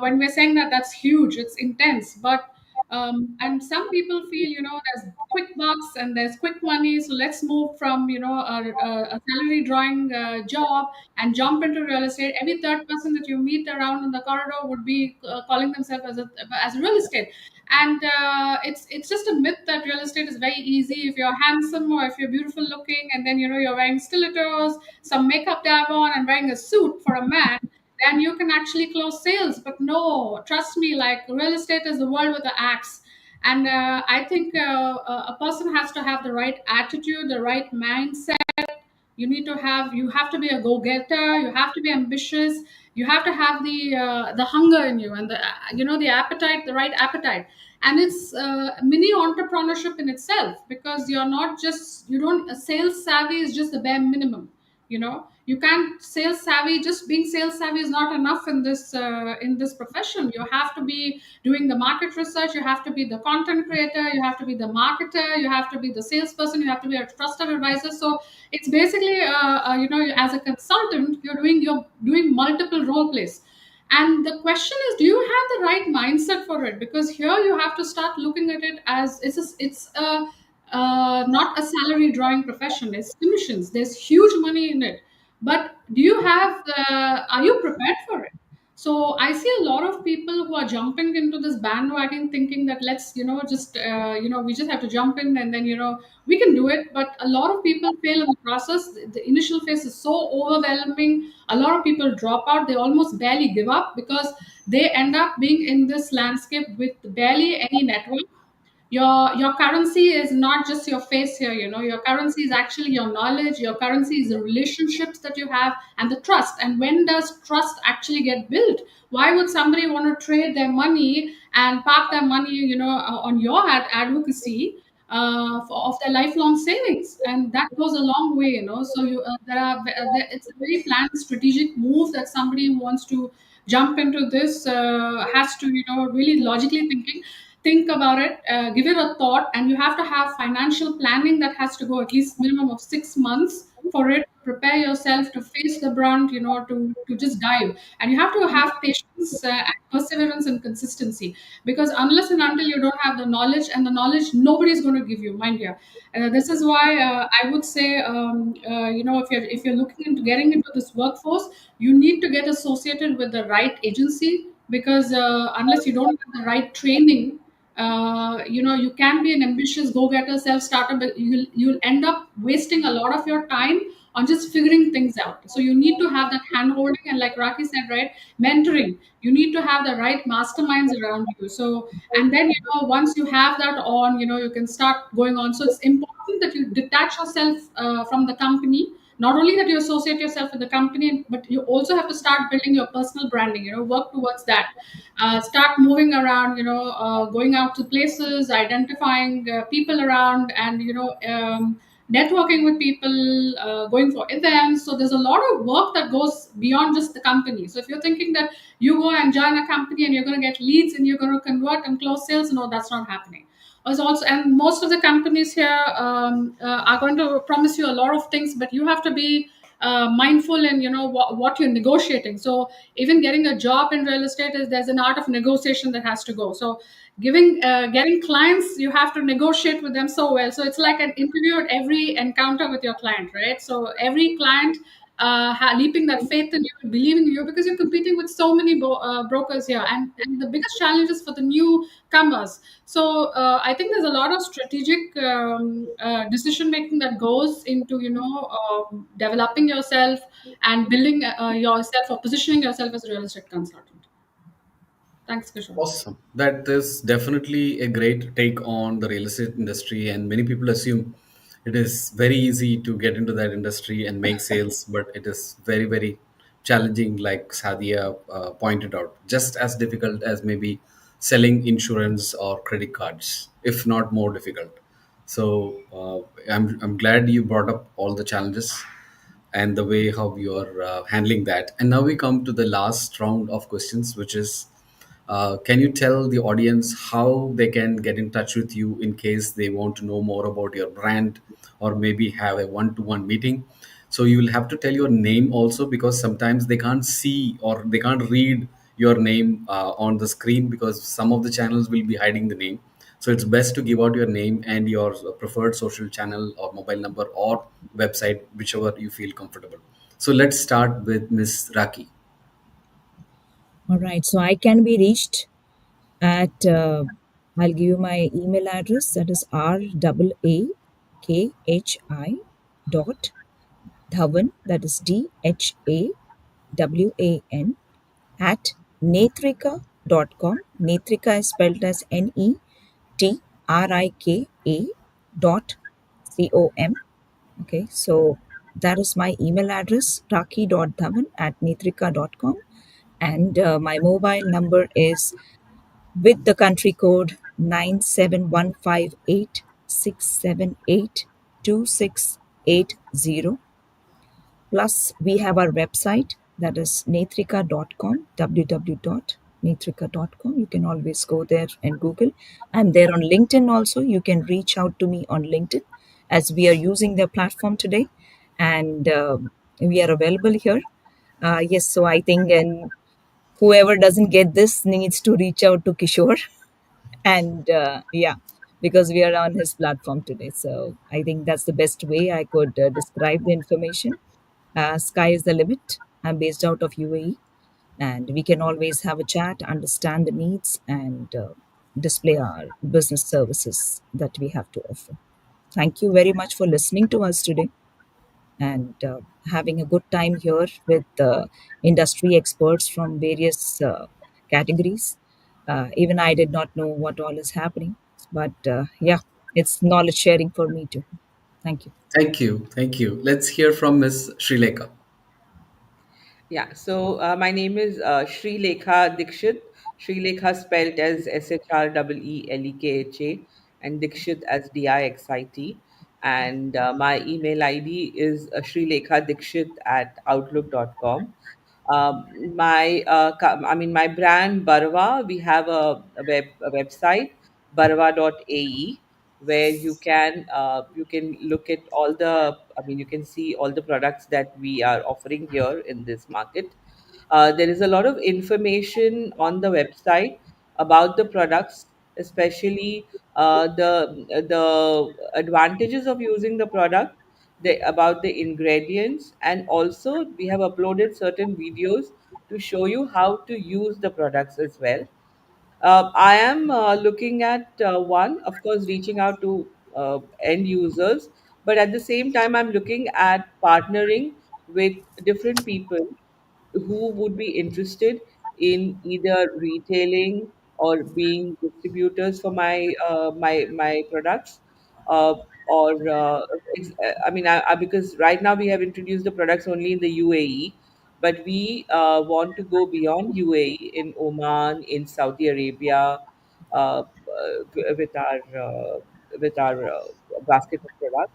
when we're saying that, that's huge, it's intense. But and some people feel, there's quick bucks and there's quick money, so let's move from, a salary drawing job and jump into real estate. Every third person that you meet around in the corridor would be calling themselves as real estate. And it's just a myth that real estate is very easy. If you're handsome or if you're beautiful looking, and then you're wearing stilettos, some makeup dab on, and wearing a suit for a man, then you can actually close sales. But no, trust me, like real estate is the world with the axe. And I think a person has to have the right attitude, the right mindset. You have to be a go-getter, you have to be ambitious, you have to have the hunger in you, and the appetite, the right appetite. And it's mini entrepreneurship in itself, because you're not just you don't sales savvy is just the bare minimum. You can't sales savvy. Just being sales savvy is not enough in this profession. You have to be doing the market research, you have to be the content creator, you have to be the marketer, you have to be the salesperson, you have to be a trusted advisor. So it's basically as a consultant, you're doing multiple role plays. And the question is, do you have the right mindset for it? Because here you have to start looking at it as it's not a salary drawing profession. It's commissions. There's huge money in it. But are you prepared for it? So I see a lot of people who are jumping into this bandwagon, thinking that let's, just, we just have to jump in, and then, we can do it. But a lot of people fail in the process. The initial phase is so overwhelming. A lot of people drop out. They almost barely give up, because they end up being in this landscape with barely any network. Your currency is not just your face here. Your currency is actually your knowledge. Your currency is the relationships that you have and the trust. And when does trust actually get built? Why would somebody want to trade their money and park their money, on your advocacy of their lifelong savings? And that goes a long way. So it's a very planned strategic move that somebody who wants to jump into this has to, really logically think about it, give it a thought. And you have to have financial planning that has to go at least minimum of 6 months for it, prepare yourself to face the brunt, to just dive. And you have to have patience and perseverance and consistency, because unless and until you don't have the knowledge, and the knowledge nobody's going to give you, mind you. This is why I would say, if you're looking into getting into this workforce, you need to get associated with the right agency, because unless you don't have the right training, you can be an ambitious go-getter self-starter, but you'll end up wasting a lot of your time on just figuring things out. So you need to have that hand holding, and like Raki said, right, mentoring. You need to have the right masterminds around you. So, and then, once you have that on, you can start going on. So it's important that you detach yourself from the company. Not only that you associate yourself with the company, but you also have to start building your personal branding, work towards that. Start moving around, going out to places, identifying people around, and networking with people, going for events. So there's a lot of work that goes beyond just the company. So if you're thinking that you go and join a company and you're going to get leads and you're going to convert and close sales, no, that's not happening. As also, and most of the companies here are going to promise you a lot of things, but you have to be mindful in, what you're negotiating. So even getting a job in real estate, is there's an art of negotiation that has to go. So getting clients, you have to negotiate with them so well. So it's like an interview at every encounter with your client, right? So every client leaping that faith in you, believing in you, because you're competing with so many brokers here, and the biggest challenge is for the newcomers. So I think there's a lot of strategic decision making that goes into, developing yourself and building yourself, or positioning yourself as a real estate consultant. Thanks, Kishore. Awesome. That is definitely a great take on the real estate industry. And many people assume it is very easy to get into that industry and make sales, but it is very, very challenging, like Sadia pointed out, just as difficult as maybe selling insurance or credit cards, if not more difficult. So I'm glad you brought up all the challenges and the way how you're handling that. And now we come to the last round of questions, which is, can you tell the audience how they can get in touch with you in case they want to know more about your brand, or maybe have a one-to-one meeting? So you will have to tell your name also, because sometimes they can't see or they can't read your name on the screen, because some of the channels will be hiding the name. So it's best to give out your name and your preferred social channel or mobile number or website, whichever you feel comfortable. So let's start with Miss Raki. All right. So I can be reached at, I'll give you my email address, that is RAAKHI dot Dhawan, that is DHAWAN, at netrika.com. Netrika is spelled as NETRIKA dot COM. Okay, so that is my email address, raki.dhawan at netrika.com. And my mobile number is, with the country code, 971586782680. Plus, we have our website, that is netrika.com, www.netrika.com. You can always go there and Google. I'm there on LinkedIn also. You can reach out to me on LinkedIn, as we are using their platform today. And we are available here. Yes, so I think, and whoever doesn't get this needs to reach out to Kishore. And yeah, because we are on his platform today. So I think that's the best way I could describe the information. Sky is the limit. I'm based out of UAE, and we can always have a chat, understand the needs, and display our business services that we have to offer. Thank you very much for listening to us today, and having a good time here with industry experts from various categories. Even I did not know what all is happening, but yeah, it's knowledge sharing for me too. Thank you. Thank you. Thank you. Let's hear from Miss Srileka. Yeah, so my name is Sri Lekha Dikshit. Sri Lekha spelled as SHREELEKHA, and Dikshit as DIXIT. And my email ID is srilekha at outlook.com. My brand Barwa, we have a website, barwa.ae. where you can look at all the, I mean, you can see all the products that we are offering here in this market. There is a lot of information on the website about the products, especially the advantages of using the product, about the ingredients, and also we have uploaded certain videos to show you how to use the products as well. I am looking at one, of course, reaching out to end users, but at the same time, I'm looking at partnering with different people who would be interested in either retailing or being distributors for my products, uh, or I mean, because right now we have introduced the products only in the UAE, but we want to go beyond UAE, in Oman, in Saudi Arabia, with our basket of products.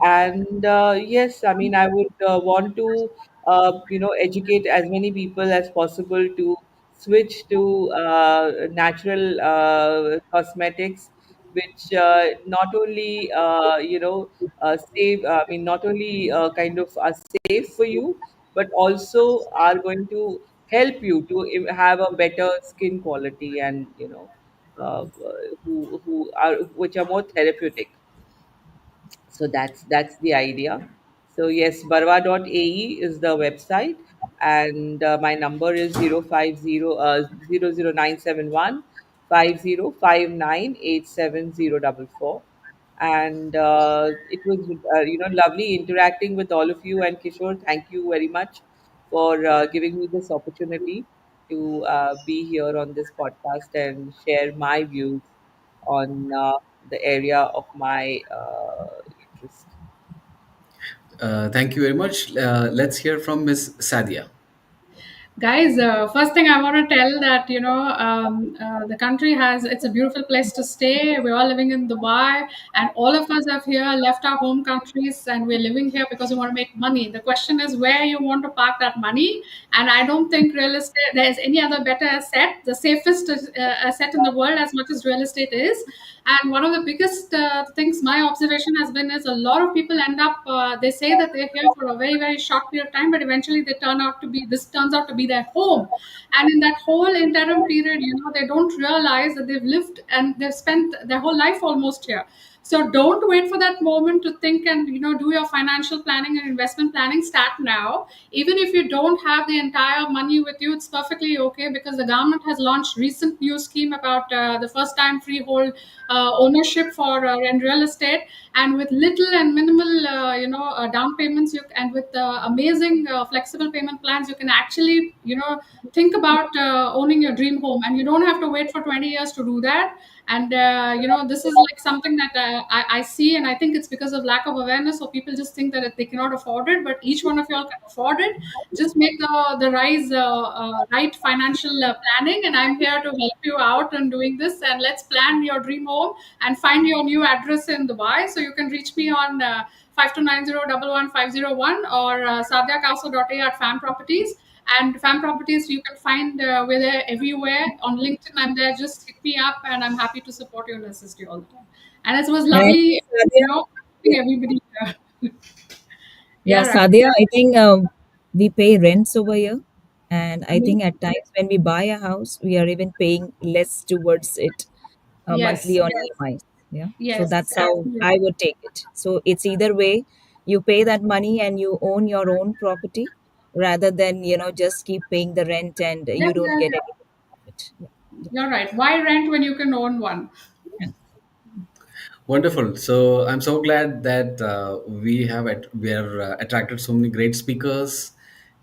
And yes, I mean, I would want to educate as many people as possible to switch to natural cosmetics, which not only save I mean, not only kind of are safe for you, but also are going to help you to have a better skin quality, and who are which are more therapeutic. So that's the idea. So yes, barwa.ae is the website, and my number is 050 And it was lovely interacting with all of you. And Kishore, thank you very much for giving me this opportunity to be here on this podcast and share my views on the area of my interest. Thank you very much. Let's hear from Miss Sadia. Guys, first thing I want to tell that the country has, it's a beautiful place to stay. We're all living in Dubai, and all of us have here left our home countries, and we're living here because we want to make money. The question is where you want to park that money, and I don't think real estate, there's any other better asset, the safest asset in the world, as much as real estate is. And one of the biggest things my observation has been is a lot of people end up, they say that they're here for a very, very short period of time, but eventually this turns out to be their home. And in that whole interim period, they don't realize that they've lived and they've spent their whole life almost here. So don't wait for that moment to think and do your financial planning and investment planning. Start now. Even if you don't have the entire money with you, it's perfectly okay, because the government has launched recent new scheme about the first time freehold ownership for in real estate. And with little and minimal down payments, and with amazing flexible payment plans, you can actually think about owning your dream home, and you don't have to wait for 20 years to do that. And this is like something that I see, and I think it's because of lack of awareness, so people just think that they cannot afford it, but each one of y'all can afford it. Just make the right financial planning, and I'm here to help you out in doing this. And let's plan your dream home and find your new address in Dubai. So you can reach me on 5290111501, or sadiakauso.a at Fan Properties. And Fan Properties, you can find, we're there everywhere. On LinkedIn, I'm there. Just hit me up, and I'm happy to support you and assist you all the time. And it was And lovely, Sadia, meeting everybody here. yeah, Yeah, Sadia, I think we pay rents over here. And I think Raki. at times when we buy a house, we are even paying less towards it Yes, monthly on yes, EMIs. Yeah. So yes, that's how I absolutely. would take it. So it's either way, you pay that money and you own your own property rather than, just keep paying the rent and Yeah, you don't yeah, get yeah. anything from it. Yeah. You're right. Why rent when you can own one? Yeah. Wonderful. So I'm so glad that we are attracted so many great speakers,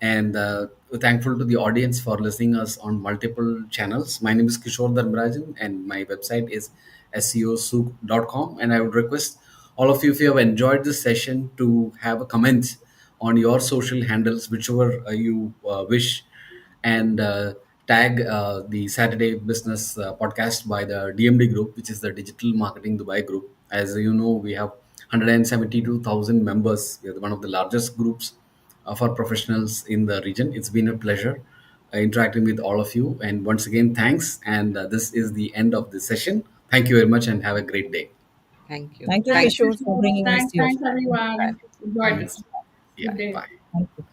and we're thankful to the audience for listening us on multiple channels. My name is Kishore Dharmarajan, and my website is seosouk.com. And I would request all of you, if you have enjoyed this session, to have a comment on your social handles, whichever you wish, and tag the Saturday Business podcast by the DMD Group, which is the Digital Marketing Dubai Group. As you know, we have 172,000 members. We are one of the largest groups for professionals in the region. It's been a pleasure interacting with all of you. And once again, thanks. And this is the end of the session. Thank you very much and have a great day. Thank you. Thank you, Thanks, Thank you. Kishore, for Kishore. bringing us Thanks, your thanks time. everyone. Enjoyed Thanks. this. Yeah, Good day. bye. Thank you.